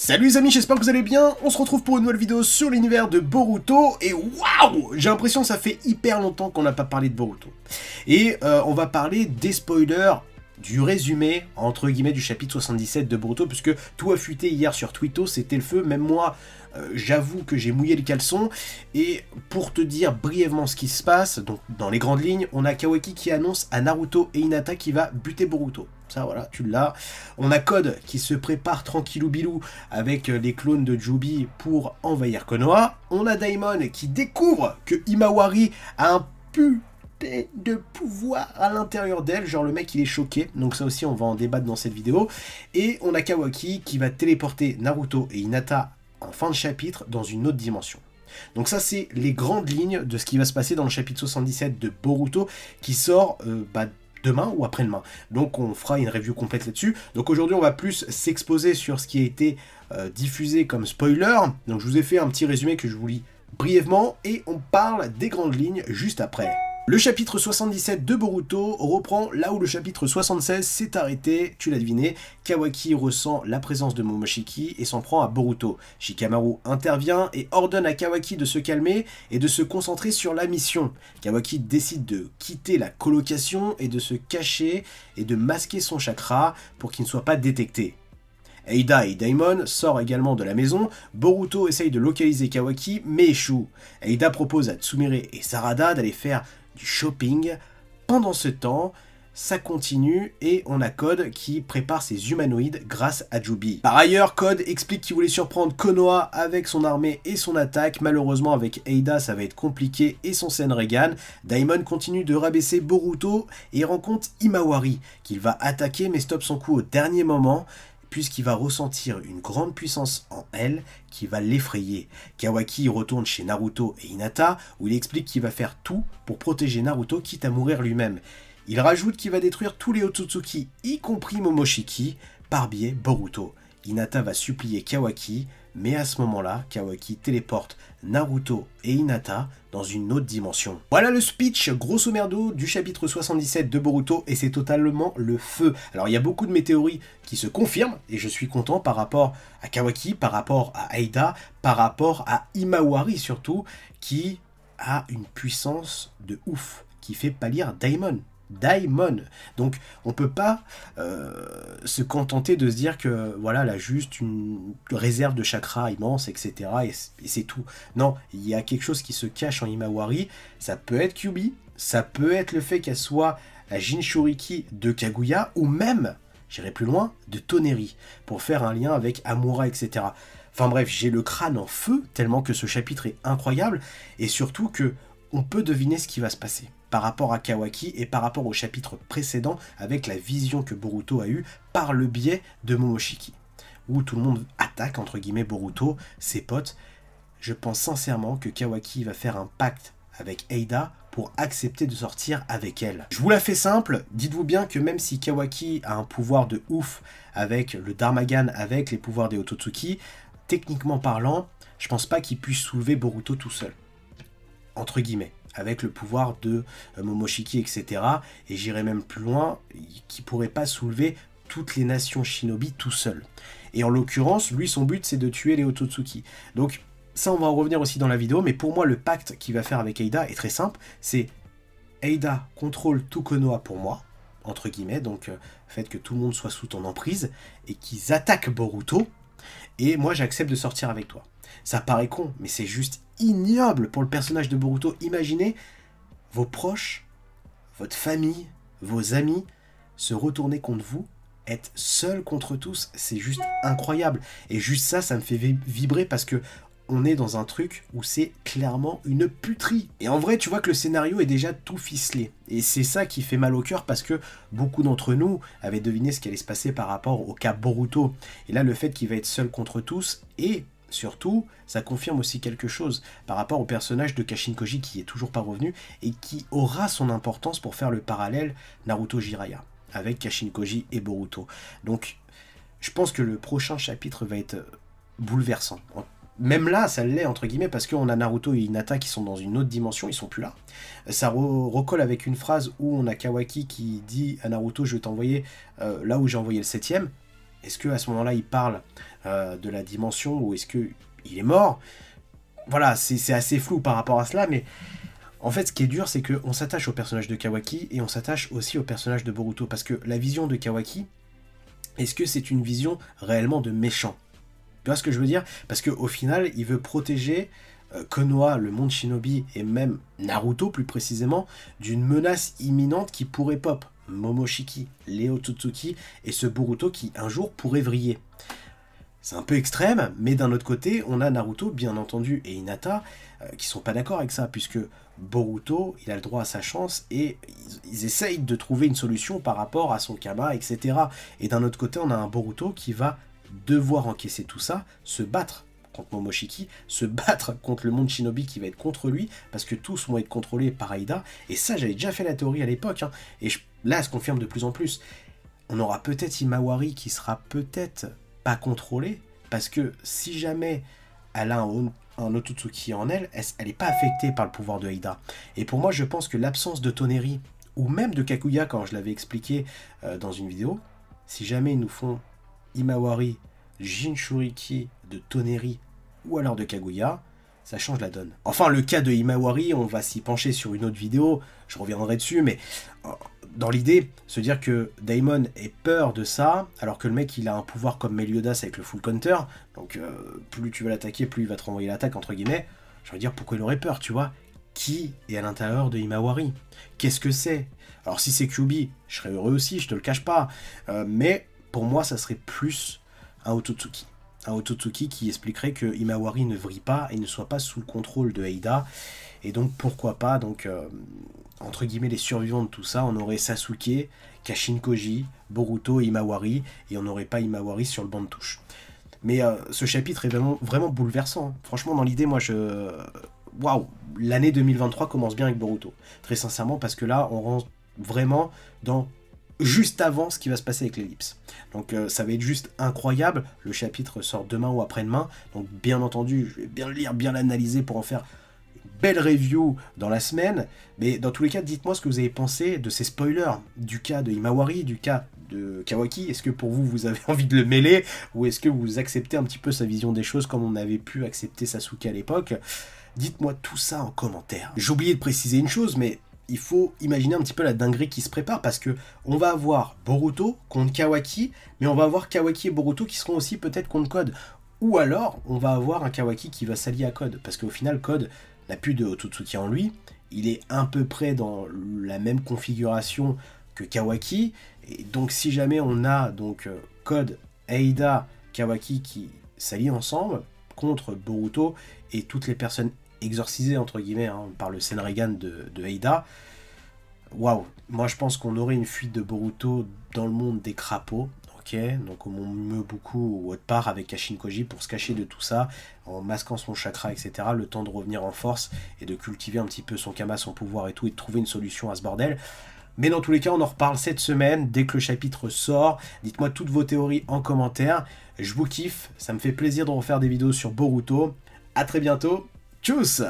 Salut les amis, j'espère que vous allez bien. On se retrouve pour une nouvelle vidéo sur l'univers de Boruto. Et waouh, j'ai l'impression que ça fait hyper longtemps qu'on n'a pas parlé de Boruto. Et on va parler des spoilers, du résumé, entre guillemets, du chapitre 77 de Boruto, puisque tout a fuité hier sur Twitter, c'était le feu. Même moi, j'avoue que j'ai mouillé le caleçon. Et pour te dire brièvement ce qui se passe, donc dans les grandes lignes, on a Kawaki qui annonce à Naruto et Hinata qui va buter Boruto. Ça voilà, tu l'as. On a Code qui se prépare tranquillou bilou avec les clones de Jubi pour envahir Konoha. On a Daimon qui découvre que Himawari a un putain de pouvoir à l'intérieur d'elle. Genre le mec il est choqué. Donc ça aussi on va en débattre dans cette vidéo. Et on a Kawaki qui va téléporter Naruto et Hinata en fin de chapitre dans une autre dimension. Donc ça c'est les grandes lignes de ce qui va se passer dans le chapitre 77 de Boruto qui sort demain ou après-demain. Donc on fera une review complète là-dessus. Donc aujourd'hui on va plus s'exposer sur ce qui a été diffusé comme spoiler. Donc je vous ai fait un petit résumé que je vous lis brièvement et on parle des grandes lignes juste après. Le chapitre 77 de Boruto reprend là où le chapitre 76 s'est arrêté, tu l'as deviné, Kawaki ressent la présence de Momoshiki et s'en prend à Boruto. Shikamaru intervient et ordonne à Kawaki de se calmer et de se concentrer sur la mission. Kawaki décide de quitter la colocation et de se cacher et de masquer son chakra pour qu'il ne soit pas détecté. Eida et Daimon sortent également de la maison, Boruto essaye de localiser Kawaki mais échoue. Eida propose à Tsumire et Sarada d'aller faire du shopping. Pendant ce temps, ça continue et on a Code qui prépare ses humanoïdes grâce à Jubi. Par ailleurs, Code explique qu'il voulait surprendre Konoha avec son armée et son attaque. Malheureusement, avec Eida, ça va être compliqué et son Senrigan. Daimon continue de rabaisser Boruto et rencontre Himawari, qu'il va attaquer mais stoppe son coup au dernier moment, puisqu'il va ressentir une grande puissance en elle qui va l'effrayer. Kawaki retourne chez Naruto et Hinata, où il explique qu'il va faire tout pour protéger Naruto, quitte à mourir lui-même. Il rajoute qu'il va détruire tous les Otsutsuki, y compris Momoshiki, par biais Boruto. Hinata va supplier Kawaki, mais à ce moment-là, Kawaki téléporte Naruto et Hinata dans une autre dimension. Voilà le speech, grosso merdo, du chapitre 77 de Boruto, et c'est totalement le feu. Alors il y a beaucoup de mes théories qui se confirment, et je suis content par rapport à Kawaki, par rapport à Eida, par rapport à Himawari surtout, qui a une puissance de ouf, qui fait pâlir Daimon. Donc on peut pas se contenter de se dire que voilà, elle a juste une réserve de chakra immense, etc. et c'est tout. Non, il y a quelque chose qui se cache en Himawari. Ça peut être Kyuubi, ça peut être le fait qu'elle soit la Jinchuriki de Kaguya, ou même, j'irai plus loin, de Toneri, pour faire un lien avec Amura, etc. Enfin bref, j'ai le crâne en feu, tellement que ce chapitre est incroyable, et surtout que on peut deviner ce qui va se passer par rapport à Kawaki et par rapport au chapitre précédent avec la vision que Boruto a eue par le biais de Momoshiki, où tout le monde attaque entre guillemets Boruto, ses potes. Je pense sincèrement que Kawaki va faire un pacte avec Eida pour accepter de sortir avec elle. Je vous la fais simple, dites-vous bien que même si Kawaki a un pouvoir de ouf avec le Darmagan, avec les pouvoirs des Otsutsuki, techniquement parlant, je pense pas qu'il puisse soulever Boruto tout seul. Entre guillemets, avec le pouvoir de Momoshiki, etc. Et j'irai même plus loin, qui pourrait pas soulever toutes les nations shinobi tout seul. Et en l'occurrence, lui, son but, c'est de tuer les Otsutsuki. Donc, ça, on va en revenir aussi dans la vidéo, mais pour moi, le pacte qu'il va faire avec Eida est très simple, c'est Eida contrôle tout Konoha pour moi, entre guillemets, donc le fait que tout le monde soit sous ton emprise, et qu'ils attaquent Boruto, et moi, j'accepte de sortir avec toi. Ça paraît con, mais c'est juste ignoble pour le personnage de Boruto. Imaginez vos proches, votre famille, vos amis se retourner contre vous, être seul contre tous, c'est juste incroyable. Et juste ça, ça me fait vibrer parce que on est dans un truc où c'est clairement une puterie. Et en vrai, tu vois que le scénario est déjà tout ficelé. Et c'est ça qui fait mal au cœur parce que beaucoup d'entre nous avaient deviné ce qui allait se passer par rapport au cas Boruto. Et là, le fait qu'il va être seul contre tous, et surtout, ça confirme aussi quelque chose par rapport au personnage de Kashin Koji qui est toujours pas revenu et qui aura son importance pour faire le parallèle Naruto Jiraiya avec Kashin Koji et Boruto. Donc, je pense que le prochain chapitre va être bouleversant. Même là, ça l'est, entre guillemets, parce qu'on a Naruto et Hinata qui sont dans une autre dimension, ils sont plus là. Ça recolle avec une phrase où on a Kawaki qui dit à Naruto « Je vais t'envoyer là où j'ai envoyé le 7ème ». Est-ce qu'à ce moment-là, il parle de la dimension ou est-ce qu'il est mort? Voilà, c'est assez flou par rapport à cela, mais en fait, ce qui est dur, c'est qu'on s'attache au personnage de Kawaki et on s'attache aussi au personnage de Boruto, parce que la vision de Kawaki, est-ce que c'est une vision réellement de méchant? Tu vois ce que je veux dire? Parce qu'au final, il veut protéger Konoha, le monde shinobi, et même Naruto plus précisément, d'une menace imminente qui pourrait pop. Momoshiki, les Otsutsuki, et ce Boruto qui un jour pourrait vriller. C'est un peu extrême, mais d'un autre côté, on a Naruto, bien entendu, et Hinata, qui sont pas d'accord avec ça, puisque Boruto, il a le droit à sa chance, et ils essayent de trouver une solution par rapport à son Kama, etc. Et d'un autre côté, on a un Boruto qui va devoir encaisser tout ça, se battre contre Momoshiki, se battre contre le monde shinobi qui va être contre lui, parce que tous vont être contrôlés par Aida, et ça, j'avais déjà fait la théorie à l'époque, hein, et là, elle se confirme de plus en plus. On aura peut-être Himawari qui sera peut-être pas contrôlée, parce que si jamais elle a un Otsutsuki en elle, elle n'est pas affectée par le pouvoir de Aida. Et pour moi, je pense que l'absence de Toneri, ou même de Kaguya, quand je l'avais expliqué dans une vidéo, si jamais ils nous font Himawari, Jinchuriki de Toneri, ou alors de Kaguya, ça change la donne. Enfin, le cas de Himawari, on va s'y pencher sur une autre vidéo, je reviendrai dessus, mais dans l'idée, se dire que Daimon ait peur de ça, alors que le mec il a un pouvoir comme Meliodas avec le full counter, donc plus tu vas l'attaquer, plus il va te renvoyer l'attaque, entre guillemets, je veux dire pourquoi il aurait peur, tu vois? Qui est à l'intérieur de Himawari? Qu'est-ce que c'est? Alors si c'est Kyuubi, je serais heureux aussi, je te le cache pas, mais pour moi ça serait plus un Otsutsuki. Un Otsutsuki qui expliquerait que Himawari ne vrille pas et ne soit pas sous le contrôle de Aida, et donc pourquoi pas, donc entre guillemets les survivants de tout ça, on aurait Sasuke, Kashin Koji, Boruto et Himawari, et on n'aurait pas Himawari sur le banc de touche. Mais ce chapitre est vraiment bouleversant, hein. Franchement, dans l'idée, moi, waouh, l'année 2023 commence bien avec Boruto. Très sincèrement, parce que là, on rentre vraiment dans juste avant ce qui va se passer avec l'ellipse. Donc ça va être juste incroyable. Le chapitre sort demain ou après-demain. Donc bien entendu, je vais bien le lire, bien l'analyser pour en faire belle review dans la semaine, mais dans tous les cas, dites-moi ce que vous avez pensé de ces spoilers, du cas de Himawari, du cas de Kawaki. Est-ce que pour vous, vous avez envie de le mêler, ou est-ce que vous acceptez un petit peu sa vision des choses comme on avait pu accepter Sasuke à l'époque? Dites-moi tout ça en commentaire. J'ai oublié de préciser une chose, mais il faut imaginer un petit peu la dinguerie qui se prépare, parce que on va avoir Boruto contre Kawaki, mais on va avoir Kawaki et Boruto qui seront aussi peut-être contre Code. Ou alors, on va avoir un Kawaki qui va s'allier à Code, parce qu'au final, Code n'a plus de Otsutsuki en lui, il est à peu près dans la même configuration que Kawaki, et donc si jamais on a donc Code, Aida, Kawaki qui s'allient ensemble contre Boruto et toutes les personnes exorcisées entre guillemets hein, par le Senrigan de Aida, waouh, moi je pense qu'on aurait une fuite de Boruto dans le monde des crapauds. Ok, donc on meut beaucoup ou autre part avec Kashin Koji pour se cacher de tout ça, en masquant son chakra, etc. Le temps de revenir en force et de cultiver un petit peu son Kama, son pouvoir et tout, et de trouver une solution à ce bordel. Mais dans tous les cas, on en reparle cette semaine, dès que le chapitre sort. Dites-moi toutes vos théories en commentaire. Je vous kiffe, ça me fait plaisir de refaire des vidéos sur Boruto. A très bientôt, tchuss!